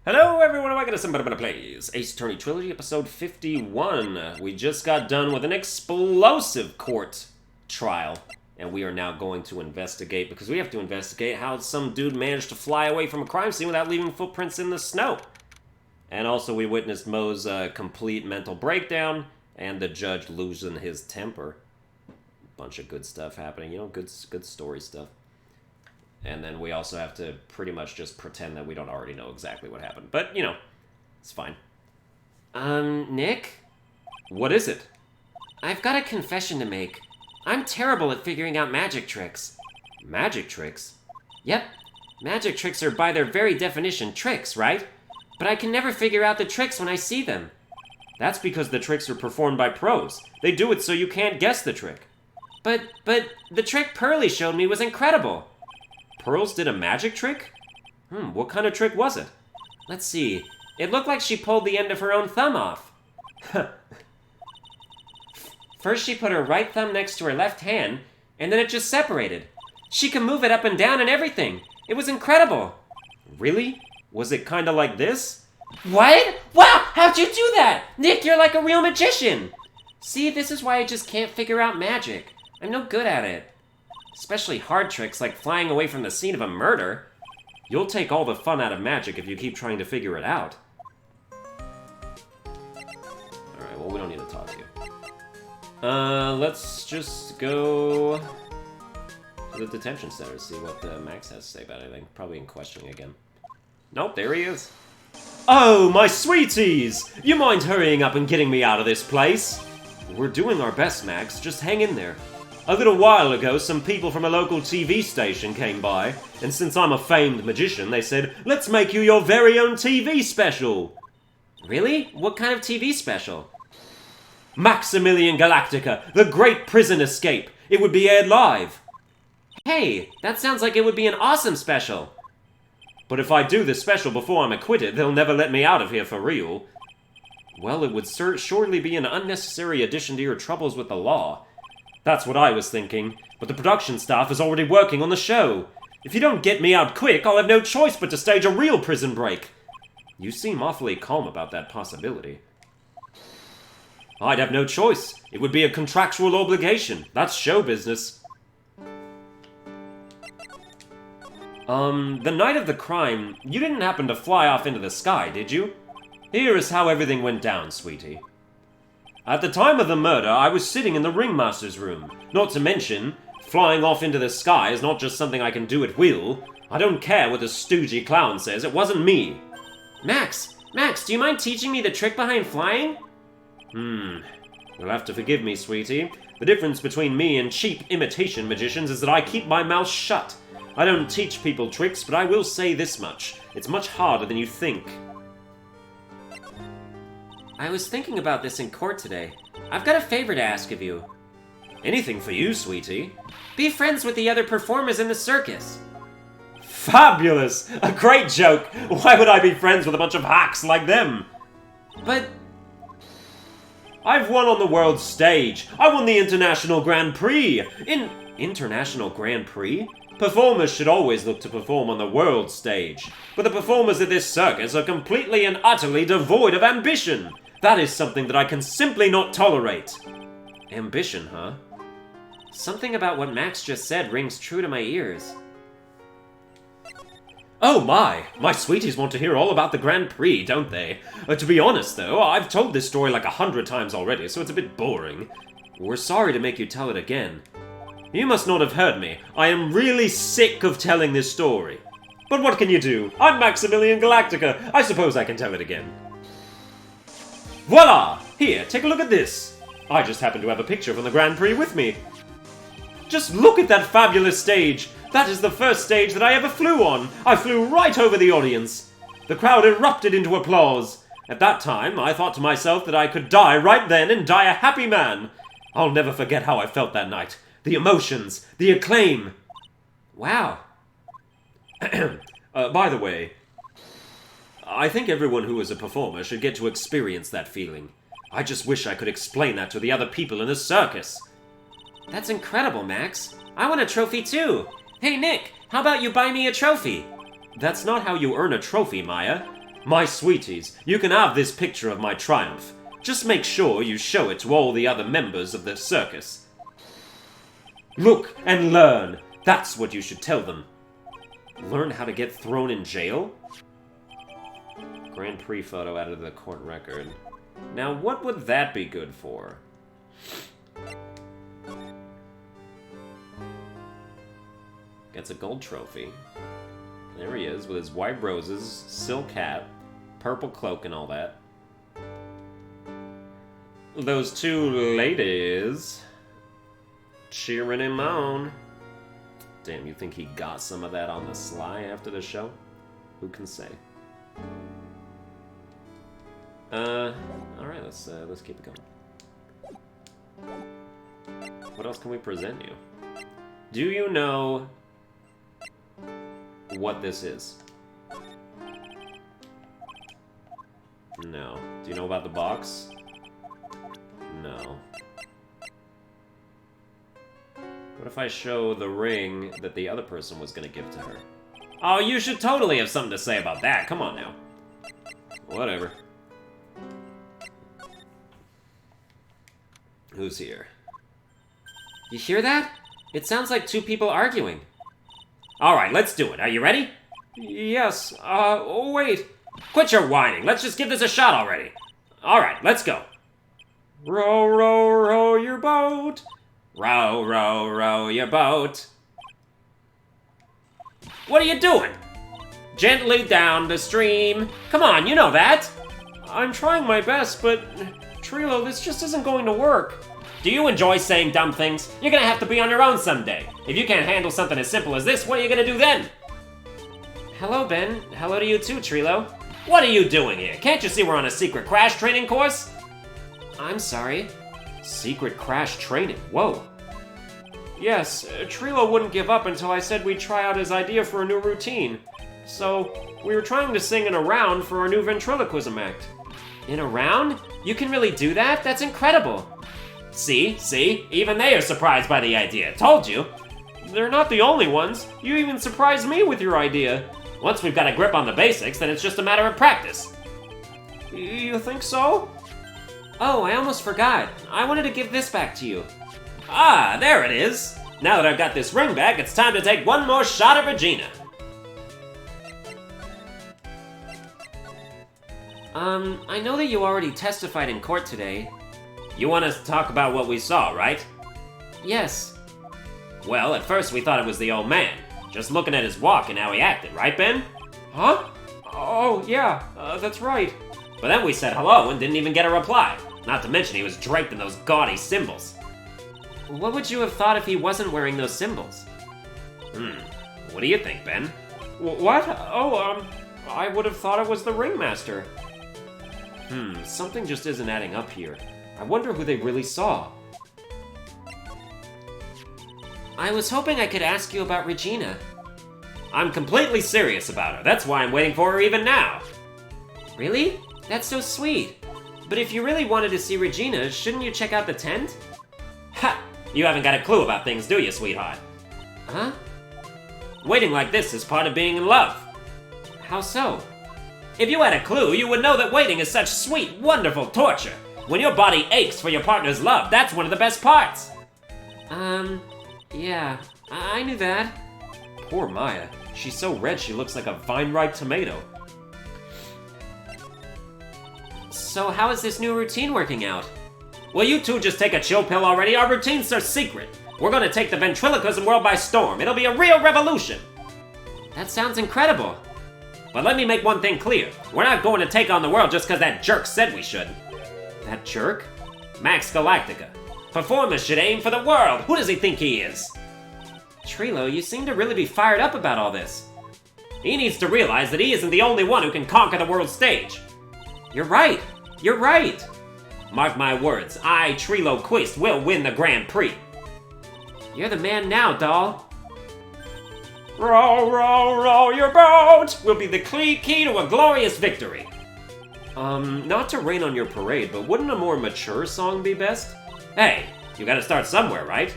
Hello everyone and welcome to Sunburned Plays Ace Attorney Trilogy episode 51. We just got done with an explosive court trial, and we are now going to investigate, because we have to investigate how some dude managed to fly away from a crime scene without leaving footprints in the snow. And also we witnessed Mo's complete mental breakdown, and the judge losing his temper. Bunch of good stuff happening, you know, good story stuff. And then we also have to pretty much just pretend that we don't already know exactly what happened. But, you know, it's fine. Nick? What is it? I've got a confession to make. I'm terrible at figuring out magic tricks. Magic tricks? Yep. Magic tricks are by their very definition tricks, right? But I can never figure out the tricks when I see them. That's because the tricks are performed by pros. They do it so you can't guess the trick. But the trick Pearly showed me was incredible. Pearls did a magic trick? What kind of trick was it? Let's see. It looked like she pulled the end of her own thumb off. First she put her right thumb next to her left hand, and then it just separated. She could move it up and down and everything. It was incredible. Really? Was it kinda like this? What? Wow, how'd you do that? Nick, you're like a real magician. See, this is why I just can't figure out magic. I'm no good at it. Especially hard tricks like flying away from the scene of a murder. You'll take all the fun out of magic if you keep trying to figure it out. Alright, well, we don't need to talk to you. Let's just go to the detention center to see what Max has to say about anything. Probably in questioning again. Nope, there he is. Oh, my sweeties! You mind hurrying up and getting me out of this place? We're doing our best, Max. Just hang in there. A little while ago, some people from a local TV station came by, and since I'm a famed magician, they said, let's make you your very own TV special. Really? What kind of TV special? Maximilian Galactica, the Great Prison Escape. It would be aired live. Hey, that sounds like it would be an awesome special. But if I do the special before I'm acquitted, they'll never let me out of here for real. Well, it would surely be an unnecessary addition to your troubles with the law. That's what I was thinking, but the production staff is already working on the show. If you don't get me out quick, I'll have no choice but to stage a real prison break. You seem awfully calm about that possibility. I'd have no choice. It would be a contractual obligation. That's show business. The night of the crime, you didn't happen to fly off into the sky, did you? Here is how everything went down, sweetie. At the time of the murder, I was sitting in the ringmaster's room. Not to mention, flying off into the sky is not just something I can do at will. I don't care what the stoogey clown says, it wasn't me. Max, do you mind teaching me the trick behind flying? You'll have to forgive me, sweetie. The difference between me and cheap imitation magicians is that I keep my mouth shut. I don't teach people tricks, but I will say this much. It's much harder than you think. I was thinking about this in court today. I've got a favor to ask of you. Anything for you, sweetie. Be friends with the other performers in the circus. Fabulous! A great joke! Why would I be friends with a bunch of hacks like them? But I've won on the world stage. I won the International Grand Prix. International Grand Prix? Performers should always look to perform on the world stage. But the performers at this circus are completely and utterly devoid of ambition. That is something that I can simply not tolerate. Ambition, huh? Something about what Max just said rings true to my ears. Oh my sweeties want to hear all about the Grand Prix, don't they? To be honest though, I've told this story like 100 times already, so it's a bit boring. We're sorry to make you tell it again. You must not have heard me. I am really sick of telling this story. But what can you do? I'm Maximilian Galactica. I suppose I can tell it again. Voila! Here, take a look at this. I just happen to have a picture from the Grand Prix with me. Just look at that fabulous stage. That is the first stage that I ever flew on. I flew right over the audience. The crowd erupted into applause. At that time, I thought to myself that I could die right then and die a happy man. I'll never forget how I felt that night. The emotions, the acclaim. Wow. By the way, I think everyone who is a performer should get to experience that feeling. I just wish I could explain that to the other people in the circus. That's incredible, Max. I want a trophy too. Hey, Nick, how about you buy me a trophy? That's not how you earn a trophy, Maya. My sweeties, you can have this picture of my triumph. Just make sure you show it to all the other members of the circus. Look and learn. That's what you should tell them. Learn how to get thrown in jail? Grand Prix photo added to the court record. Now, what would that be good for? Gets a gold trophy. There he is, with his white roses, silk hat, purple cloak, and all that. Those two ladies cheering him on. Damn, you think he got some of that on the sly after the show? Who can say? Alright, let's keep it going. What else can we present you? Do you know what this is? No. Do you know about the box? No. What if I show the ring that the other person was gonna give to her? Oh, you should totally have something to say about that. Come on now. Whatever. Who's here? You hear that? It sounds like two people arguing. Alright, let's do it. Are you ready? Yes, oh wait. Quit your whining. Let's just give this a shot already. Alright, let's go. Row, row, row your boat. Row, row, row your boat. What are you doing? Gently down the stream. Come on, you know that. I'm trying my best, but Trilo, this just isn't going to work. Do you enjoy saying dumb things? You're gonna have to be on your own someday. If you can't handle something as simple as this, what are you gonna do then? Hello, Ben. Hello to you too, Trilo. What are you doing here? Can't you see we're on a secret crash training course? I'm sorry. Secret crash training? Whoa. Yes, Trilo wouldn't give up until I said we'd try out his idea for a new routine. So, we were trying to sing in a round for our new ventriloquism act. In a round? You can really do that? That's incredible. See? Even they are surprised by the idea. Told you. They're not the only ones. You even surprised me with your idea. Once we've got a grip on the basics, then it's just a matter of practice. You think so? Oh, I almost forgot. I wanted to give this back to you. Ah, there it is. Now that I've got this ring back, it's time to take one more shot at Regina. I know that you already testified in court today. You want us to talk about what we saw, right? Yes. Well, at first we thought it was the old man. Just looking at his walk and how he acted, right, Ben? Huh? Oh, yeah, that's right. But then we said hello and didn't even get a reply. Not to mention he was draped in those gaudy symbols. What would you have thought if he wasn't wearing those symbols? What do you think, Ben? What? Oh, I would have thought it was the ringmaster. Something just isn't adding up here. I wonder who they really saw. I was hoping I could ask you about Regina. I'm completely serious about her. That's why I'm waiting for her even now. Really? That's so sweet. But if you really wanted to see Regina, shouldn't you check out the tent? Ha! You haven't got a clue about things, do you, sweetheart? Huh? Waiting like this is part of being in love. How so? If you had a clue, you would know that waiting is such sweet, wonderful torture. When your body aches for your partner's love, that's one of the best parts. Yeah, I knew that. Poor Maya. She's so red she looks like a vine-ripe tomato. So how is this new routine working out? Will you two just take a chill pill already? Our routines are secret. We're gonna take the ventriloquism world by storm. It'll be a real revolution. That sounds incredible. But let me make one thing clear. We're not going to take on the world just because that jerk said we should. That jerk? Max Galactica. Performers should aim for the world. Who does he think he is? Trilo, you seem to really be fired up about all this. He needs to realize that he isn't the only one who can conquer the world stage. You're right. You're right. Mark my words, I, Trilo Quist, will win the Grand Prix. You're the man now, doll. Row, row, row your boat will be the key to a glorious victory. Not to rain on your parade, but wouldn't a more mature song be best? Hey, you gotta start somewhere, right?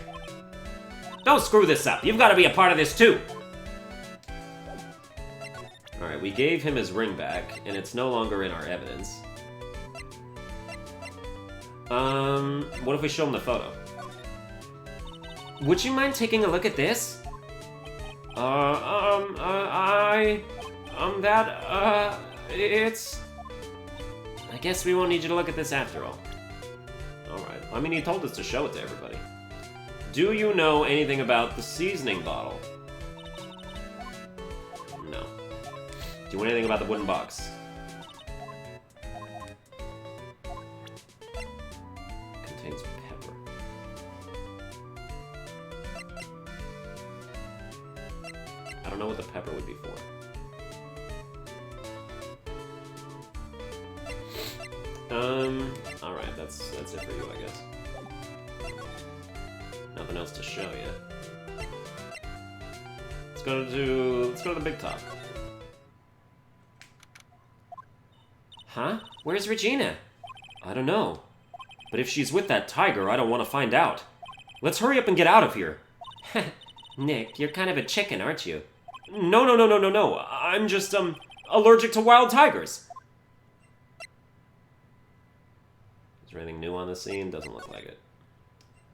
Don't screw this up. You've gotta be a part of this too. Alright, we gave him his ring back, and it's no longer in our evidence. What if we show him the photo? Would you mind taking a look at this? It's... I guess we won't need you to look at this after all. Alright, I mean, he told us to show it to everybody. Do you know anything about the seasoning bottle? No. Do you know anything about the wooden box? Contains pepper. I don't know what the pepper would be for. Alright, that's it for you, I guess. Nothing else to show you. Let's go to the big top. Huh? Where's Regina? I don't know. But if she's with that tiger, I don't want to find out. Let's hurry up and get out of here. Nick, you're kind of a chicken, aren't you? No. I'm just, allergic to wild tigers. Is there anything new on the scene? Doesn't look like it.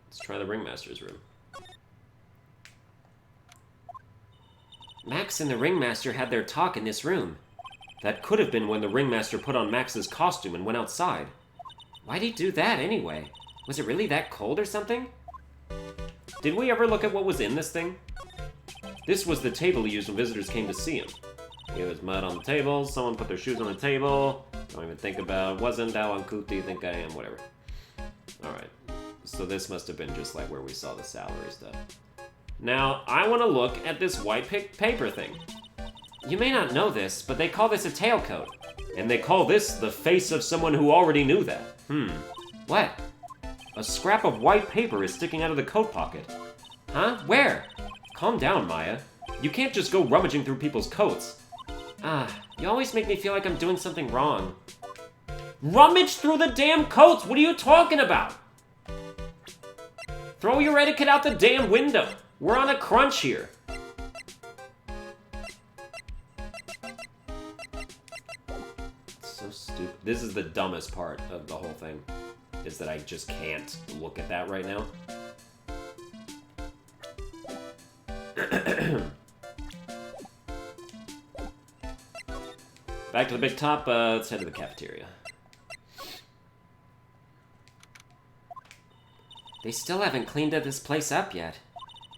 Let's try the ringmaster's room. Max and the ringmaster had their talk in this room. That could have been when the ringmaster put on Max's costume and went outside. Why'd he do that anyway? Was it really that cold or something? Did we ever look at what was in this thing? This was the table he used when visitors came to see him. Here was mud on the table, someone put their shoes on the table. Don't even think about, wasn't how uncouth do you think I am, whatever. Alright, so this must have been just like where we saw the salary stuff. Now, I want to look at this white paper thing. You may not know this, but they call this a tailcoat. And they call this the face of someone who already knew that. What? A scrap of white paper is sticking out of the coat pocket. Huh? Where? Calm down, Maya. You can't just go rummaging through people's coats. You always make me feel like I'm doing something wrong. Rummage through the damn coats! What are you talking about? Throw your etiquette out the damn window. We're on a crunch here. So stupid. This is the dumbest part of the whole thing, is that I just can't look at that right now. Back to the big top, let's head to the cafeteria. They still haven't cleaned this place up yet.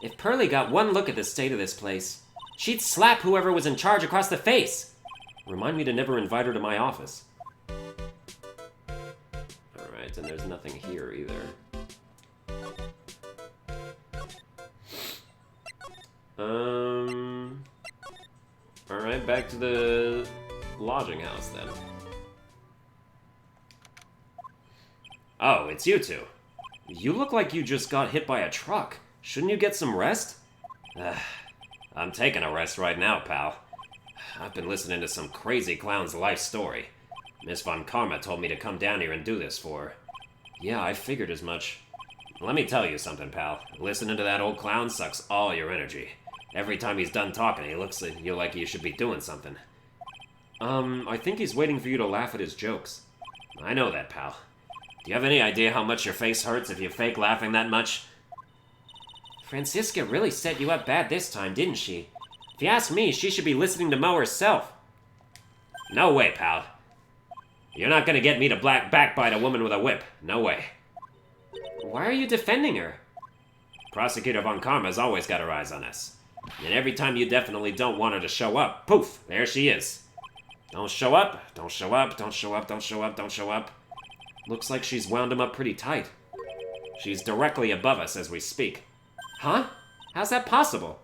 If Pearlie got one look at the state of this place, she'd slap whoever was in charge across the face. Remind me to never invite her to my office. Alright, and there's nothing here either. Alright, back to the lodging house then. Oh, it's you two. You look like you just got hit by a truck. Shouldn't you get some rest? I'm taking a rest right now, pal. I've been listening to some crazy clown's life story. Miss Von Karma told me to come down here and do this for her. Yeah, I figured as much. Let me tell you something, pal. Listening to that old clown sucks all your energy. Every time he's done talking, he looks at you like you should be doing something. I think he's waiting for you to laugh at his jokes. I know that, pal. Do you have any idea how much your face hurts if you fake laughing that much? Franziska really set you up bad this time, didn't she? If you ask me, she should be listening to Mo herself. No way, pal. You're not gonna get me to backbite a woman with a whip. No way. Why are you defending her? Prosecutor Von Karma's always got her eyes on us. And every time you definitely don't want her to show up, poof, there she is. Don't show up, don't show up, don't show up, don't show up, don't show up. Looks like she's wound him up pretty tight. She's directly above us as we speak. Huh? How's that possible?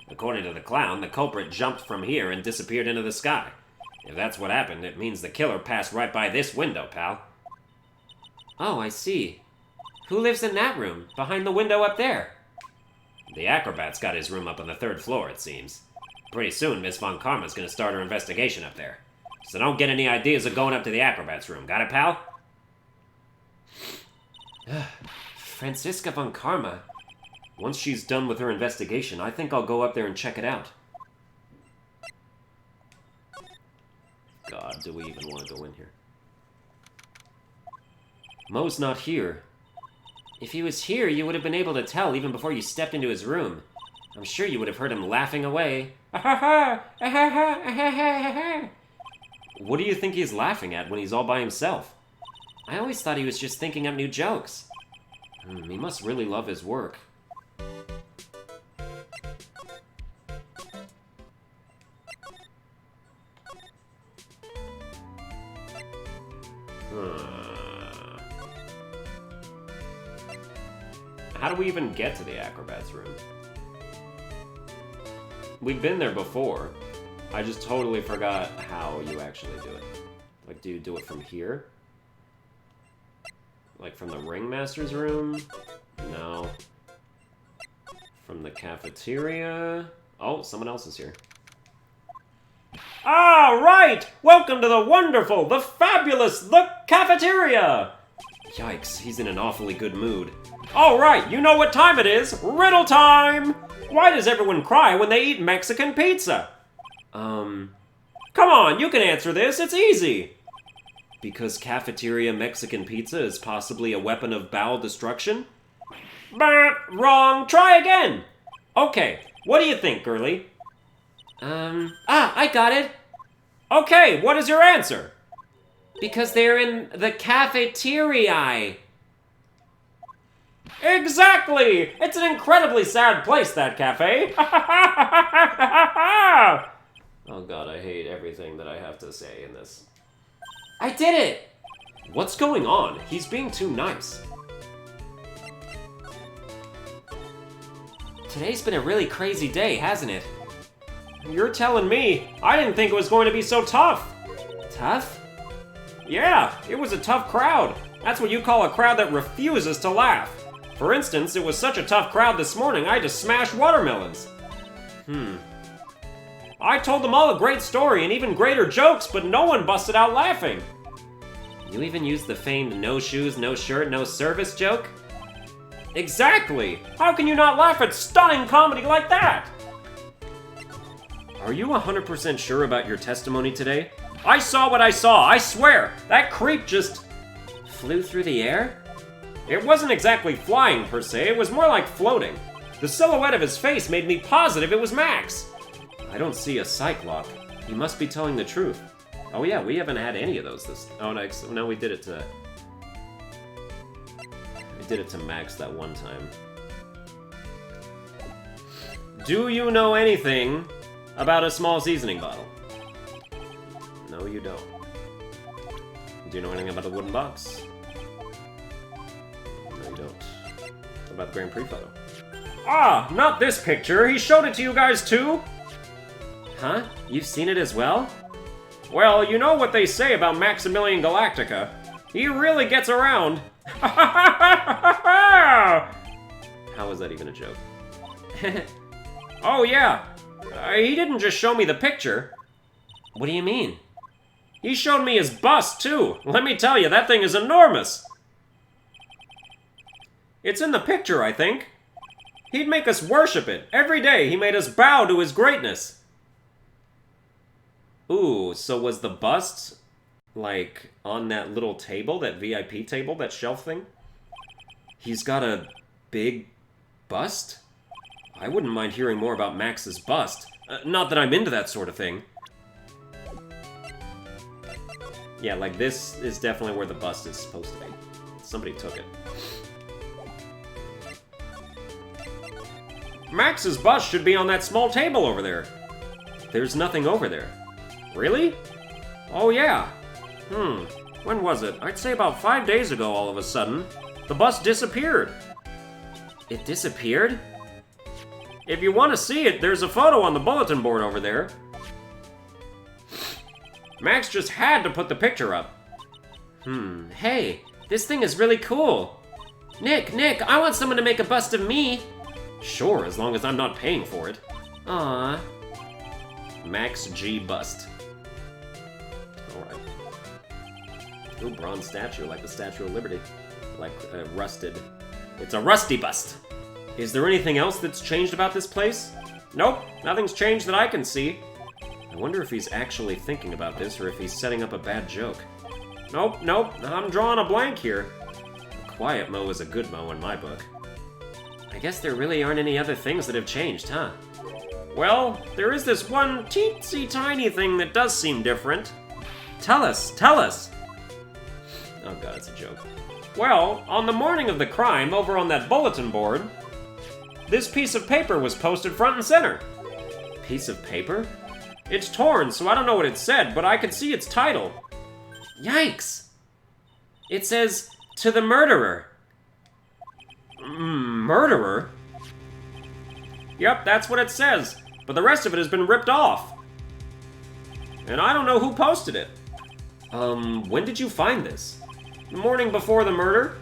According to the clown, the culprit jumped from here and disappeared into the sky. If that's what happened, it means the killer passed right by this window, pal. Oh, I see. Who lives in that room, behind the window up there? The acrobat's got his room up on the 3rd floor, it seems. Pretty soon, Miss Von Karma's gonna start her investigation up there. So don't get any ideas of going up to the acrobat's room. Got it, pal? Franziska Von Karma. Once she's done with her investigation, I think I'll go up there and check it out. god, do we even want to go in here? Mo's not here. If he was here, you would have been able to tell even before you stepped into his room. I'm sure you would have heard him laughing away. What do you think he's laughing at when he's all by himself? I always thought he was just thinking up new jokes. He must really love his work. How do we even get to the acrobat's room? We've been there before. I just totally forgot how you actually do it. Like, do you do it from here? Like from the ringmaster's room? No. From the cafeteria? Oh, someone else is here. Ah, right! Welcome to the wonderful, the fabulous, the cafeteria! Yikes, he's in an awfully good mood. All right, you know what time it is. Riddle time! Why does everyone cry when they eat Mexican pizza? Come on, you can answer this, it's easy. Because cafeteria Mexican pizza is possibly a weapon of bowel destruction? Bah, wrong, try again. Okay, what do you think, girly? I got it. Okay, what is your answer? Because they're in the cafeteria. Exactly! It's an incredibly sad place, that cafe. Oh god, I hate everything that I have to say in this. I did it! What's going on? He's being too nice. Today's been a really crazy day, hasn't it? You're telling me. I didn't think it was going to be so tough. Tough? Yeah, it was a tough crowd. That's what you call a crowd that refuses to laugh. For instance, it was such a tough crowd this morning, I had to smash watermelons. I told them all a great story and even greater jokes, but no one busted out laughing. You even used the famed no shoes, no shirt, no service joke? Exactly! How can you not laugh at stunning comedy like that? Are you 100% sure about your testimony today? I saw what I saw, I swear! That creep just... flew through the air? It wasn't exactly flying, per se, it was more like floating. The silhouette of his face made me positive it was Max. I don't see a cyclop. He must be telling the truth. Oh yeah, we haven't had any of those this... Oh, no, we did it to... We did it to Max that one time. Do you know anything about a small seasoning bottle? No, you don't. Do you know anything about the wooden box? No, you don't. What about the Grand Prix photo? Ah, not this picture! He showed it to you guys too? Huh? You've seen it as well? Well, you know what they say about Maximilian Galactica. He really gets around. How was that even a joke? Oh yeah, he didn't just show me the picture. What do you mean? He showed me his bust too. Let me tell you, that thing is enormous. It's in the picture, I think. He'd make us worship it. Every day he made us bow to his greatness. Ooh, so was the bust, like, on that little table, that VIP table, that shelf thing? He's got a big bust? I wouldn't mind hearing more about Max's bust. Not that I'm into that sort of thing. Yeah, like, this is definitely where the bust is supposed to be. Somebody took it. Max's bust should be on that small table over there. There's nothing over there. Really? Oh yeah. When was it? I'd say about 5 days ago all of a sudden. The bust disappeared. It disappeared? If you want to see it, there's a photo on the bulletin board over there. Max just had to put the picture up. Hey, this thing is really cool. Nick, I want someone to make a bust of me. Sure, as long as I'm not paying for it. Aww. Max G bust. Alright. Ooh, bronze statue, like the Statue of Liberty. Like, rusted. It's a rusty bust! Is there anything else that's changed about this place? Nope, nothing's changed that I can see. I wonder if he's actually thinking about this or if he's setting up a bad joke. Nope, I'm drawing a blank here. A quiet Mo is a good Mo in my book. I guess there really aren't any other things that have changed, huh? Well, there is this one teensy tiny thing that does seem different. Tell us! Oh god, it's a joke. Well, on the morning of the crime, over on that bulletin board, this piece of paper was posted front and center. Piece of paper? It's torn, so I don't know what it said, but I could see its title. Yikes! It says, "To the murderer." Murderer? Yep, that's what it says, but the rest of it has been ripped off. And I don't know who posted it. When did you find this? The morning before the murder?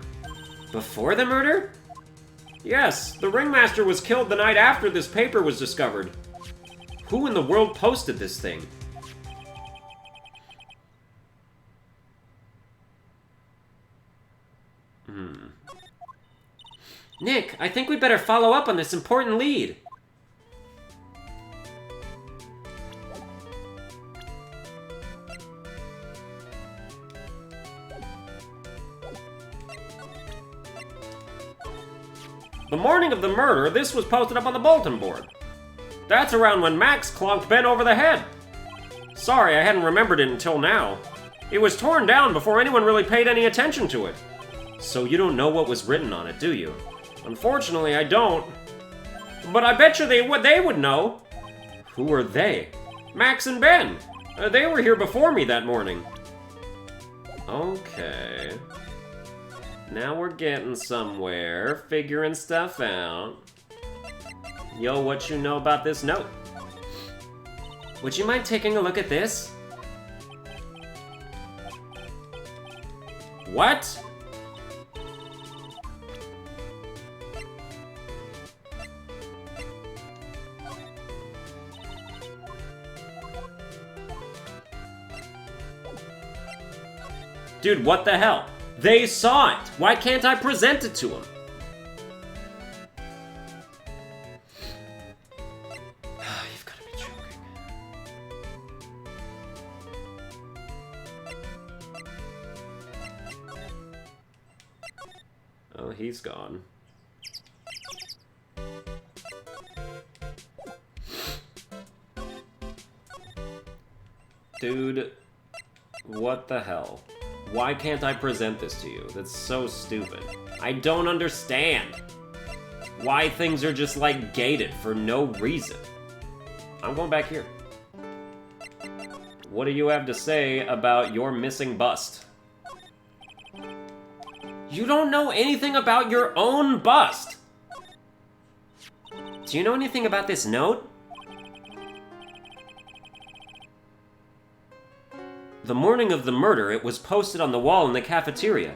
Before the murder? Yes, the ringmaster was killed the night after this paper was discovered. Who in the world posted this thing? Nick, I think we better follow up on this important lead. The morning of the murder, this was posted up on the bulletin board. That's around when Max clonked Ben over the head. Sorry, I hadn't remembered it until now. It was torn down before anyone really paid any attention to it. So you don't know what was written on it, do you? Unfortunately, I don't. But I bet you they would know. Who are they? Max and Ben. They were here before me that morning. Okay. Now we're getting somewhere, figuring stuff out. Yo, what you know about this note? Would you mind taking a look at this? What? Dude, what the hell? They saw it! Why can't I present it to them? You've got to be joking. Oh, he's gone. Dude, what the hell? Why can't I present this to you? That's so stupid. I don't understand why things are just like gated for no reason. I'm going back here. What do you have to say about your missing bust? You don't know anything about your own bust! Do you know anything about this note? The morning of the murder, it was posted on the wall in the cafeteria.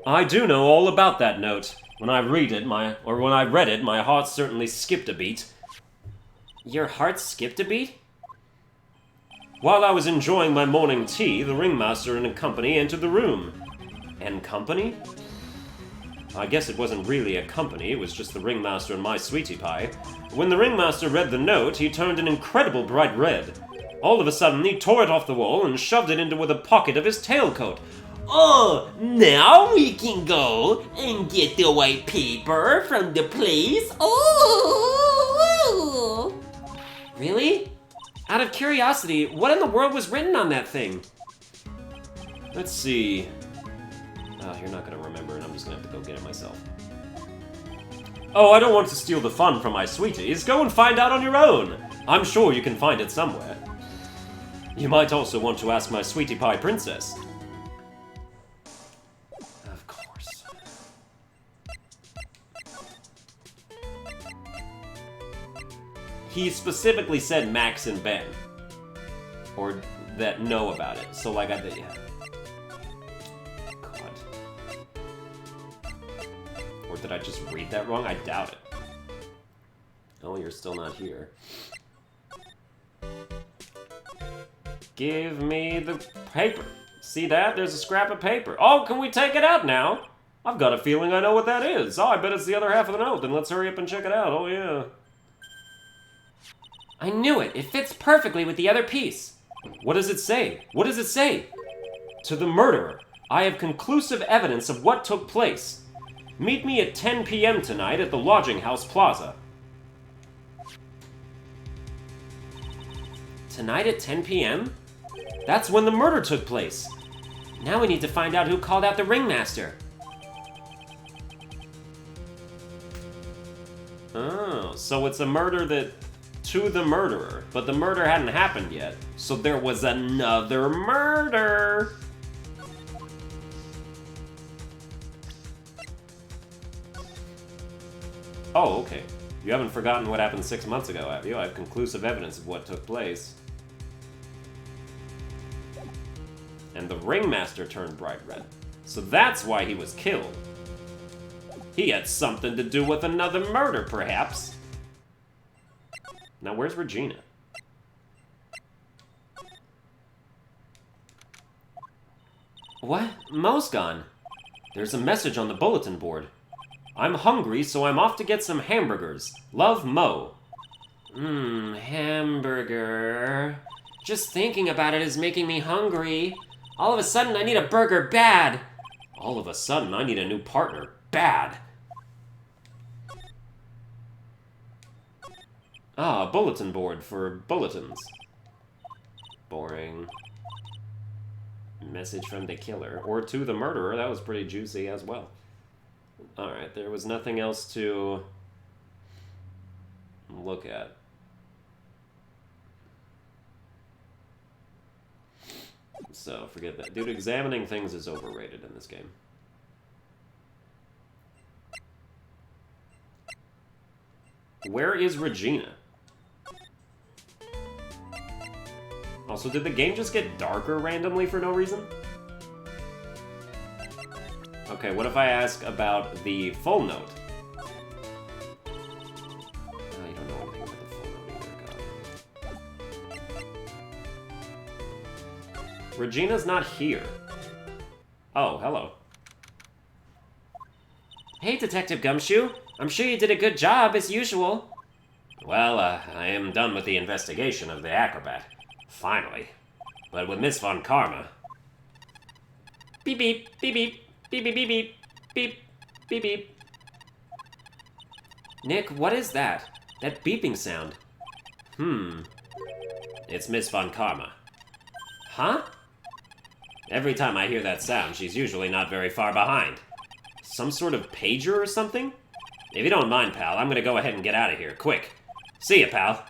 I do know all about that note. When I read it, when I read it, my heart certainly skipped a beat. Your heart skipped a beat? While I was enjoying my morning tea, the ringmaster and company entered the room. And company? I guess it wasn't really a company, it was just the ringmaster and my sweetie pie. When the ringmaster read the note, he turned an incredible bright red. All of a sudden, he tore it off the wall and shoved it into the pocket of his tailcoat. Oh, now we can go and get the white paper from the place. Oh! Really? Out of curiosity, what in the world was written on that thing? Let's see. Oh, you're not gonna remember it. I'm just gonna have to go get it myself. Oh, I don't want to steal the fun from my sweeties. Go and find out on your own. I'm sure you can find it somewhere. You might also want to ask my sweetie pie princess. Of course. He specifically said Max and Ben. Or that know about it. So like I did, yeah. God. Or did I just read that wrong? I doubt it. Oh, you're still not here. Give me the paper. See that? There's a scrap of paper. Oh, can we take it out now? I've got a feeling I know what that is. Oh, I bet it's the other half of the note. Then let's hurry up and check it out. Oh, yeah. I knew it. It fits perfectly with the other piece. What does it say? What does it say? To the murderer, I have conclusive evidence of what took place. Meet me at 10 p.m. tonight at the Lodging House Plaza. Tonight at 10 p.m.? That's when the murder took place. Now we need to find out who called out the ringmaster. Oh, so it's a murder that... to the murderer, but the murder hadn't happened yet. So there was another murder! Oh, okay. You haven't forgotten what happened 6 months ago, have you? I have conclusive evidence of what took place. And the ringmaster turned bright red. So that's why he was killed. He had something to do with another murder, perhaps. Now, where's Regina? What? Mo's gone. There's a message on the bulletin board. I'm hungry, so I'm off to get some hamburgers. Love, Mo. Hamburger. Just thinking about it is making me hungry. All of a sudden, I need a burger bad. All of a sudden, I need a new partner. Bad. Ah, a bulletin board for bulletins. Boring. Message from the killer. Or to the murderer. That was pretty juicy as well. Alright, there was nothing else to look at. So, forget that. Dude, examining things is overrated in this game. Where is Regina? Also, did the game just get darker randomly for no reason? Okay, what if I ask about the full note? Oh, you don't know anything about the full note either, God. Regina's not here. Oh, hello. Hey, Detective Gumshoe. I'm sure you did a good job, as usual. Well, I am done with the investigation of the acrobat. Finally. But with Miss Von Karma... Beep beep, beep beep, beep beep beep beep, beep, beep beep. Nick, what is that? That beeping sound. It's Miss Von Karma. Huh? Every time I hear that sound, she's usually not very far behind. Some sort of pager or something? If you don't mind, pal, I'm gonna go ahead and get out of here, quick. See ya, pal.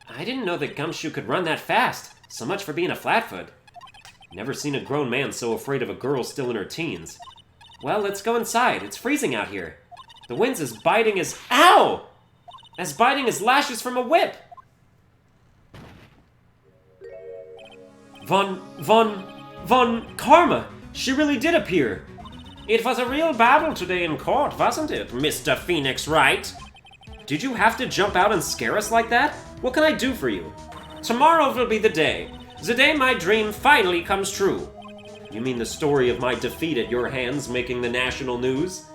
I didn't know that Gumshoe could run that fast. So much for being a flatfoot. Never seen a grown man so afraid of a girl still in her teens. Well, let's go inside. It's freezing out here. The wind's as biting as... Ow! As biting as lashes from a whip. Von Karma! She really did appear! It was a real battle today in court, wasn't it, Mr. Phoenix Wright? Did you have to jump out and scare us like that? What can I do for you? Tomorrow will be the day. The day my dream finally comes true. You mean the story of my defeat at your hands making the national news?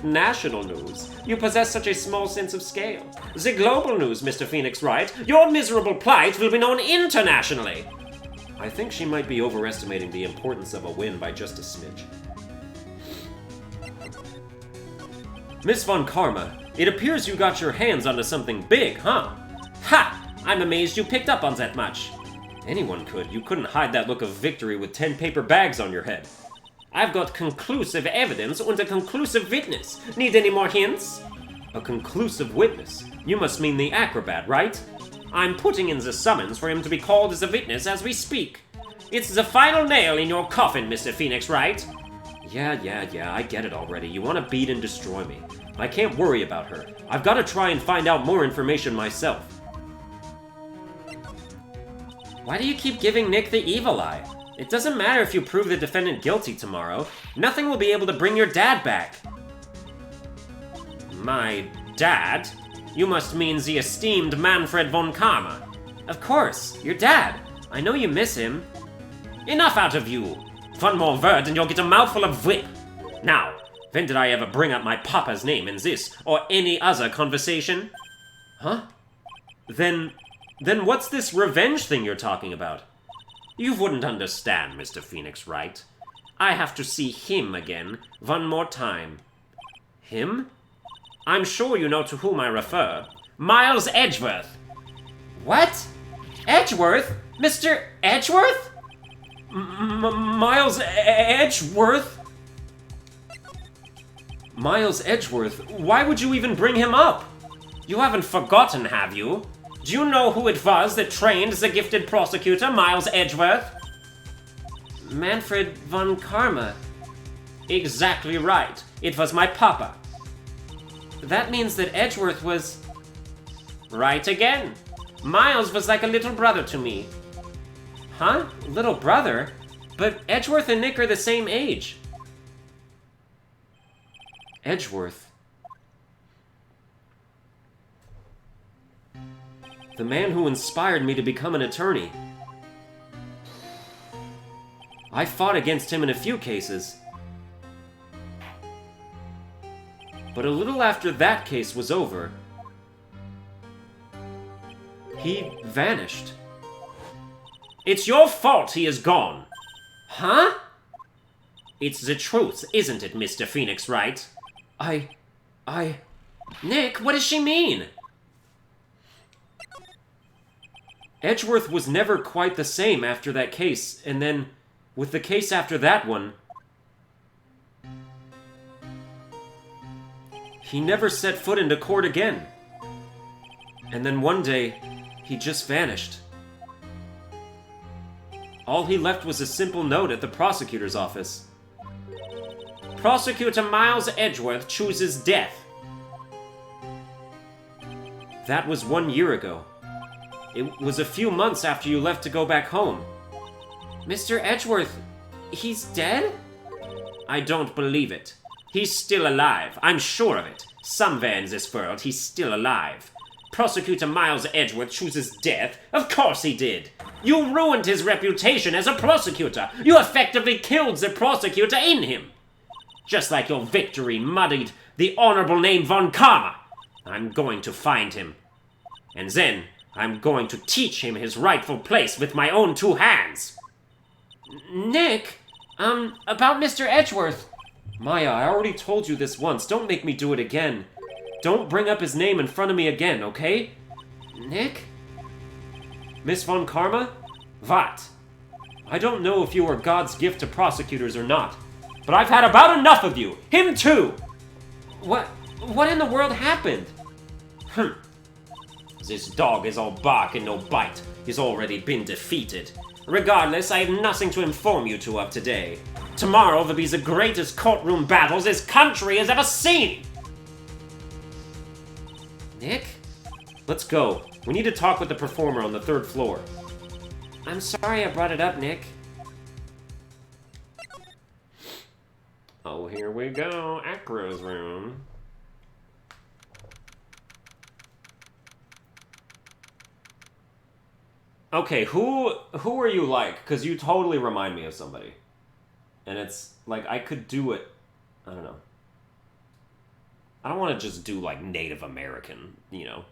National news? You possess such a small sense of scale. The global news, Mr. Phoenix Wright. Your miserable plight will be known internationally. I think she might be overestimating the importance of a win by just a smidge. Miss Von Karma, it appears you got your hands onto something big, huh? Ha! I'm amazed you picked up on that much. Anyone could. You couldn't hide that look of victory with 10 paper bags on your head. I've got conclusive evidence and a conclusive witness. Need any more hints? A conclusive witness? You must mean the acrobat, right? I'm putting in the summons for him to be called as a witness as we speak. It's the final nail in your coffin, Mr. Phoenix Wright. Yeah, I get it already. You want to beat and destroy me. I can't worry about her. I've got to try and find out more information myself. Why do you keep giving Nick the evil eye? It doesn't matter if you prove the defendant guilty tomorrow. Nothing will be able to bring your dad back. My dad? You must mean the esteemed Manfred von Karma. Of course, your dad. I know you miss him. Enough out of you. One more word and you'll get a mouthful of whip. Now, when did I ever bring up my papa's name in this or any other conversation? Huh? Then what's this revenge thing you're talking about? You wouldn't understand, Mr. Phoenix Wright. I have to see him again, one more time. Him? I'm sure you know to whom I refer. Miles Edgeworth. What? Edgeworth? Mr. Edgeworth? Miles Edgeworth? Miles Edgeworth? Why would you even bring him up? You haven't forgotten, have you? Do you know who it was that trained the gifted prosecutor, Miles Edgeworth? Manfred von Karma. Exactly right. It was my papa. That means that Edgeworth was... Right again. Miles was like a little brother to me. Huh? Little brother? But Edgeworth and Nick are the same age. Edgeworth. The man who inspired me to become an attorney. I fought against him in a few cases. But a little after that case was over, he vanished. It's your fault he is gone. Huh? It's the truth, isn't it, Mr. Phoenix Wright? Nick, what does she mean? Edgeworth was never quite the same after that case, and then, with the case after that one, he never set foot into court again. And then one day, he just vanished. All he left was a simple note at the prosecutor's office. Prosecutor Miles Edgeworth chooses death. That was 1 year ago. It was a few months after you left to go back home. Mr. Edgeworth, he's dead? I don't believe it. He's still alive. I'm sure of it. Somewhere in this world, he's still alive. Prosecutor Miles Edgeworth chooses death? Of course he did. You ruined his reputation as a prosecutor. You effectively killed the prosecutor in him. Just like your victory muddied the honorable name Von Karma. I'm going to find him. And then, I'm going to teach him his rightful place with my own 2 hands. Nick, about Mr. Edgeworth. Maya, I already told you this once. Don't make me do it again. Don't bring up his name in front of me again, okay? Nick? Miss Von Karma? What? I don't know if you are God's gift to prosecutors or not, but I've had about enough of you! Him too! What in the world happened? This dog is all bark and no bite. He's already been defeated. Regardless, I have nothing to inform you two of today. Tomorrow will be the greatest courtroom battles this country has ever seen! Nick? Let's go. We need to talk with the performer on the 3rd floor. I'm sorry I brought it up, Nick. Oh, here we go. Acro's room. Okay, who are you like? Because you totally remind me of somebody. And it's, like, I could do it... I don't know. I don't want to just do, like, Native American, you know?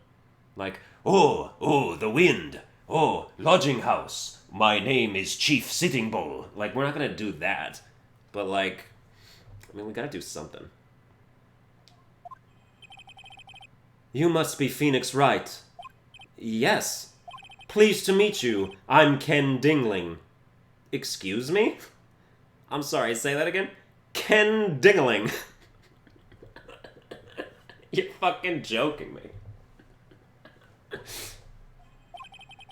Like, oh, the wind. Oh, lodging house. My name is Chief Sitting Bull. Like, we're not going to do that. But, like, I mean, we got to do something. You must be Phoenix Wright. Yes. Pleased to meet you. I'm Ken Dingling. Excuse me? I'm sorry, say that again? Ken Dingling. You're fucking joking me.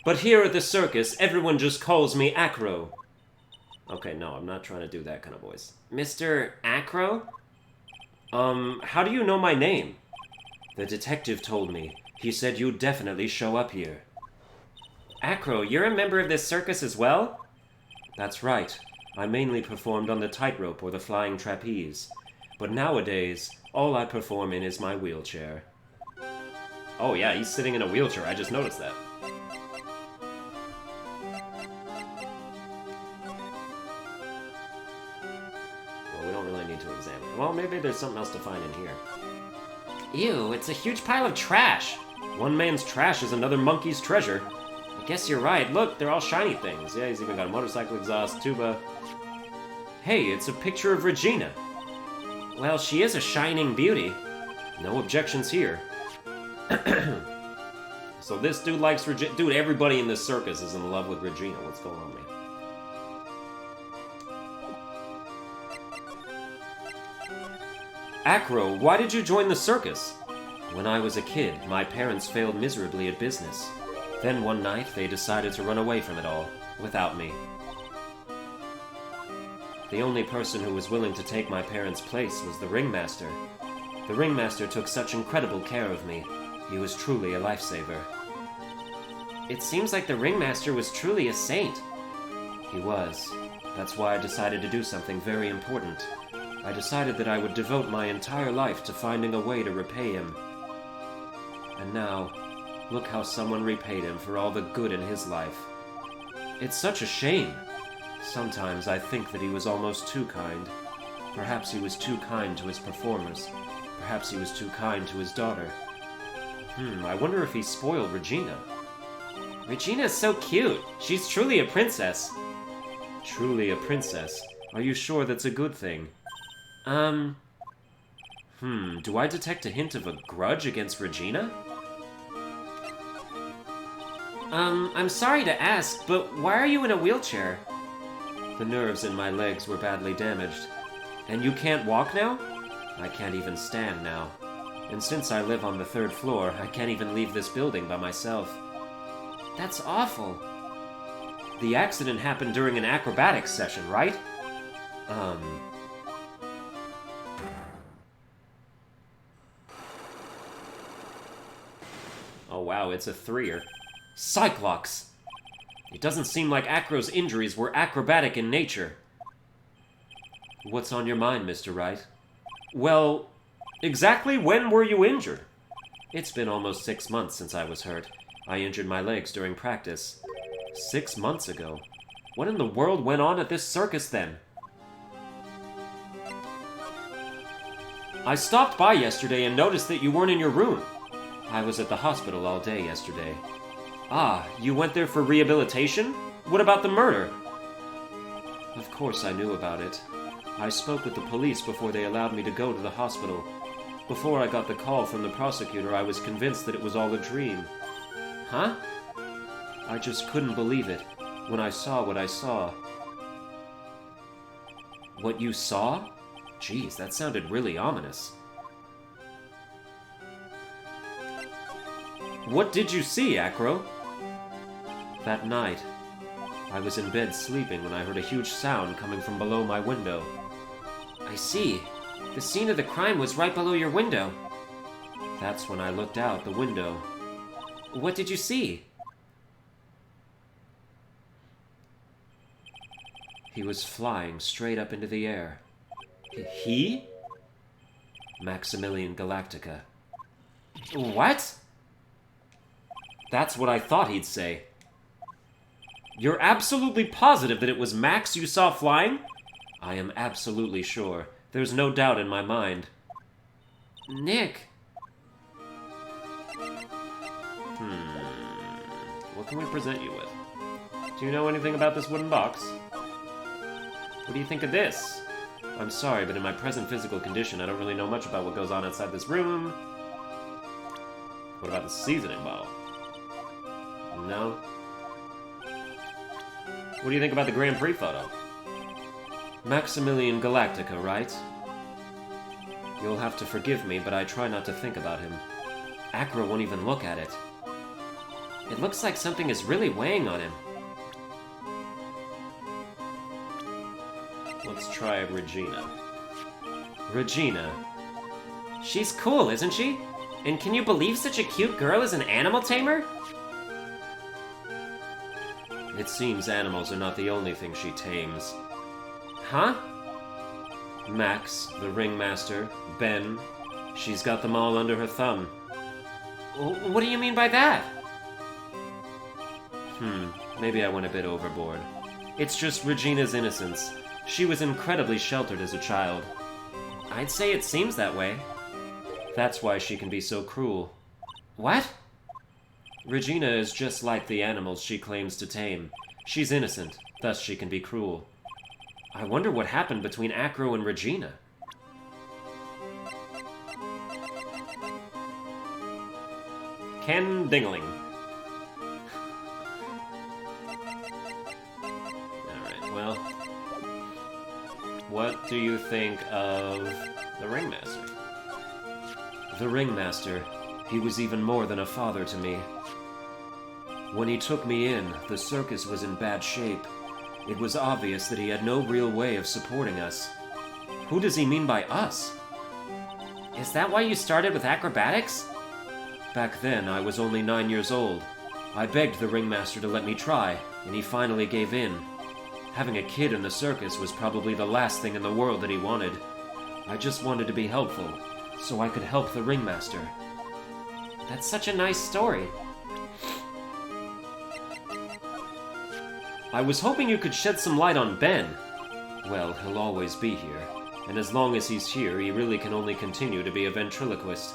But here at the circus, everyone just calls me Acro. Okay, no, I'm not trying to do that kind of voice. Mr. Acro? How do you know my name? The detective told me. He said you'd definitely show up here. Acro, you're a member of this circus as well? That's right. I mainly performed on the tightrope or the flying trapeze. But nowadays, all I perform in is my wheelchair. Oh yeah, he's sitting in a wheelchair. I just noticed that. Well, we don't really need to examine it. Well, maybe there's something else to find in here. Ew, it's a huge pile of trash. One man's trash is another monkey's treasure. I guess you're right. Look, they're all shiny things. Yeah, he's even got a motorcycle exhaust, tuba. Hey, it's a picture of Regina. Well, she is a shining beauty. No objections here. So this dude likes Regina. Dude, everybody in this circus is in love with Regina. What's going on, man? Acro, why did you join the circus? When I was a kid, my parents failed miserably at business. Then one night, they decided to run away from it all, without me. The only person who was willing to take my parents' place was the ringmaster. The ringmaster took such incredible care of me. He was truly a lifesaver. It seems like the ringmaster was truly a saint. He was. That's why I decided to do something very important. I decided that I would devote my entire life to finding a way to repay him. And now, look how someone repaid him for all the good in his life. It's such a shame. Sometimes I think that he was almost too kind. Perhaps he was too kind to his performers. Perhaps he was too kind to his daughter. I wonder if he spoiled Regina. Regina's so cute. She's truly a princess. Truly a princess? Are you sure that's a good thing? Do I detect a hint of a grudge against Regina? I'm sorry to ask, but why are you in a wheelchair? The nerves in my legs were badly damaged. And you can't walk now? I can't even stand now. And since I live on the 3rd floor, I can't even leave this building by myself. That's awful. The accident happened during an acrobatics session, right? Oh wow, it's a 3-er. Cyclops! It doesn't seem like Acro's injuries were acrobatic in nature. What's on your mind, Mr. Wright? Well, exactly when were you injured? It's been almost 6 months since I was hurt. I injured my legs during practice. 6 months ago? What in the world went on at this circus then? I stopped by yesterday and noticed that you weren't in your room. I was at the hospital all day yesterday. Ah, you went there for rehabilitation? What about the murder? Of course I knew about it. I spoke with the police before they allowed me to go to the hospital. Before I got the call from the prosecutor, I was convinced that it was all a dream. Huh? I just couldn't believe it when I saw what I saw. What you saw? Jeez, that sounded really ominous. What did you see, Acro? That night, I was in bed sleeping when I heard a huge sound coming from below my window. I see. The scene of the crime was right below your window. That's when I looked out the window. What did you see? He was flying straight up into the air. He? Maximilian Galactica. What? That's what I thought he'd say. You're absolutely positive that it was Max you saw flying? I am absolutely sure. There's no doubt in my mind. Nick. What can we present you with? Do you know anything about this wooden box? What do you think of this? I'm sorry, but in my present physical condition, I don't really know much about what goes on outside this room. What about the seasoning bottle? No? What do you think about the Grand Prix photo? Maximilian Galactica, right? You'll have to forgive me, but I try not to think about him. Acro won't even look at it. It looks like something is really weighing on him. Let's try Regina. Regina. She's cool, isn't she? And can you believe such a cute girl is an animal tamer? It seems animals are not the only thing she tames. Huh? Max, the ringmaster, Ben, she's got them all under her thumb. What do you mean by that? Maybe I went a bit overboard. It's just Regina's innocence. She was incredibly sheltered as a child. I'd say it seems that way. That's why she can be so cruel. What? Regina is just like the animals she claims to tame. She's innocent, thus she can be cruel. I wonder what happened between Acro and Regina. Ken Dingling. Alright, well... What do you think of the Ringmaster? The Ringmaster. He was even more than a father to me. When he took me in, the circus was in bad shape. It was obvious that he had no real way of supporting us. Who does he mean by us? Is that why you started with acrobatics? Back then, I was only 9 years old. I begged the Ringmaster to let me try, and he finally gave in. Having a kid in the circus was probably the last thing in the world that he wanted. I just wanted to be helpful, so I could help the Ringmaster. That's such a nice story. I was hoping you could shed some light on Ben. Well, he'll always be here, and as long as he's here, he really can only continue to be a ventriloquist.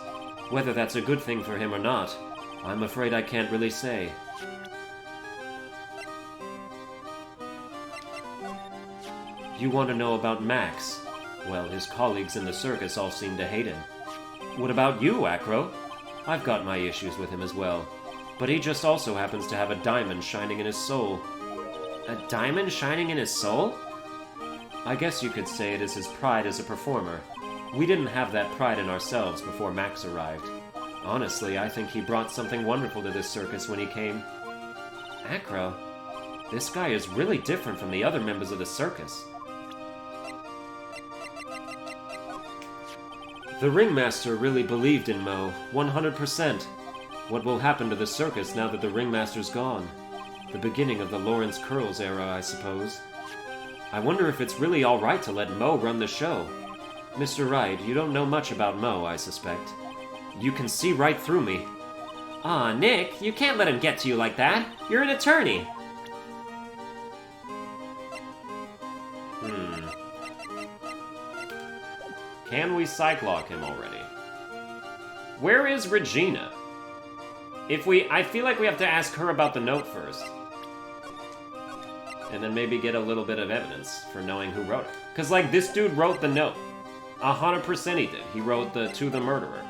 Whether that's a good thing for him or not, I'm afraid I can't really say. You want to know about Max? Well, his colleagues in the circus all seem to hate him. What about you, Acro? I've got my issues with him as well, but he just also happens to have a diamond shining in his soul. A diamond shining in his soul? I guess you could say it is his pride as a performer. We didn't have that pride in ourselves before Max arrived. Honestly, I think he brought something wonderful to this circus when he came. Acro? This guy is really different from the other members of the circus. The Ringmaster really believed in Mo, 100%. What will happen to the circus now that the Ringmaster's gone? The beginning of the Lawrence Curls era, I suppose. I wonder if it's really alright to let Mo run the show. Mr. Wright, you don't know much about Mo, I suspect. You can see right through me. Aw, Nick, you can't let him get to you like that. You're an attorney. Can we psych-lock him already? Where is Regina? I feel like we have to ask her about the note first. And then maybe get a little bit of evidence for knowing who wrote it. Because, like, this dude wrote the note. 100% he did. He wrote to the murderer.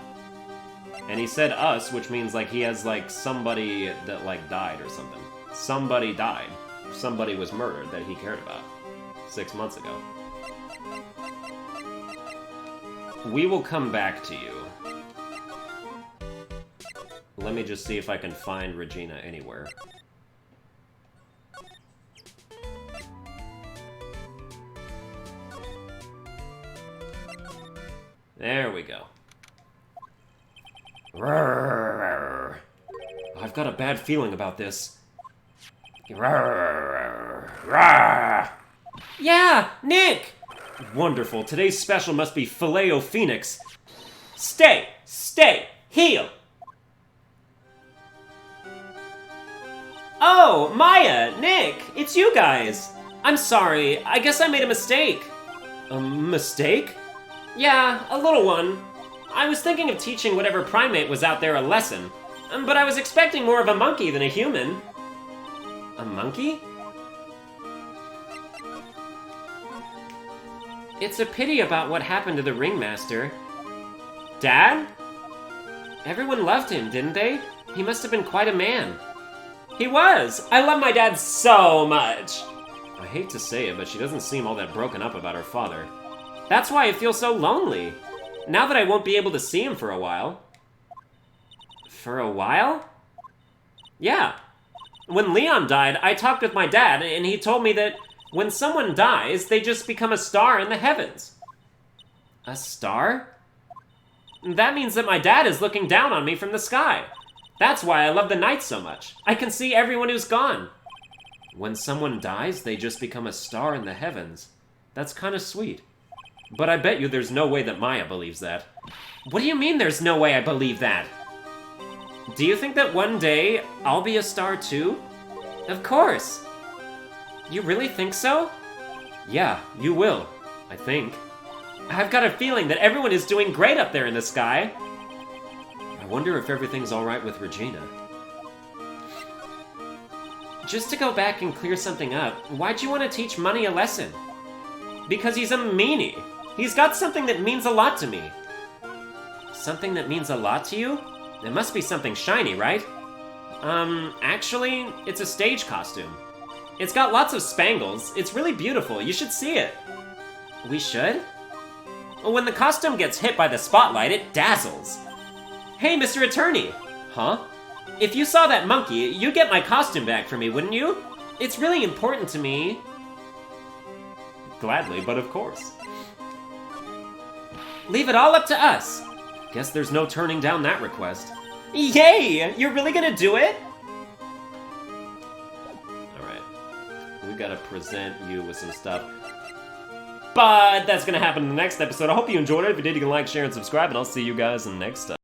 And he said us, which means, like, he has, like, somebody that, like, died or something. Somebody died. Somebody was murdered that he cared about 6 months ago. We will come back to you. Let me just see if I can find Regina anywhere. There we go. I've got a bad feeling about this. Yeah, Nick! Wonderful. Today's special must be Filet-O-Phoenix. Stay! Stay! Heal! Oh, Maya, Nick, it's you guys. I'm sorry, I guess I made a mistake. A mistake? Yeah, a little one. I was thinking of teaching whatever primate was out there a lesson, but I was expecting more of a monkey than a human. A monkey? It's a pity about what happened to the Ringmaster. Dad? Everyone loved him, didn't they? He must have been quite a man. He was! I love my dad so much! I hate to say it, but she doesn't seem all that broken up about her father. That's why I feel so lonely. Now that I won't be able to see him for a while. For a while? Yeah. When Leon died, I talked with my dad, and he told me that when someone dies, they just become a star in the heavens. A star? That means that my dad is looking down on me from the sky. That's why I love the night so much. I can see everyone who's gone. When someone dies, they just become a star in the heavens. That's kind of sweet. But I bet you there's no way that Maya believes that. What do you mean there's no way I believe that? Do you think that one day I'll be a star too? Of course. You really think so? Yeah, you will. I think. I've got a feeling that everyone is doing great up there in the sky. I wonder if everything's alright with Regina. Just to go back and clear something up, why'd you want to teach Money a lesson? Because he's a meanie. He's got something that means a lot to me. Something that means a lot to you? It must be something shiny, right? Actually, it's a stage costume. It's got lots of spangles. It's really beautiful. You should see it. We should? When the costume gets hit by the spotlight, it dazzles. Hey, Mr. Attorney. Huh? If you saw that monkey, you'd get my costume back for me, wouldn't you? It's really important to me. Gladly, but of course. Leave it all up to us. Guess there's no turning down that request. Yay! You're really gonna do it? Alright. We gotta present you with some stuff. But that's gonna happen in the next episode. I hope you enjoyed it. If you did, you can like, share, and subscribe, and I'll see you guys in the next time.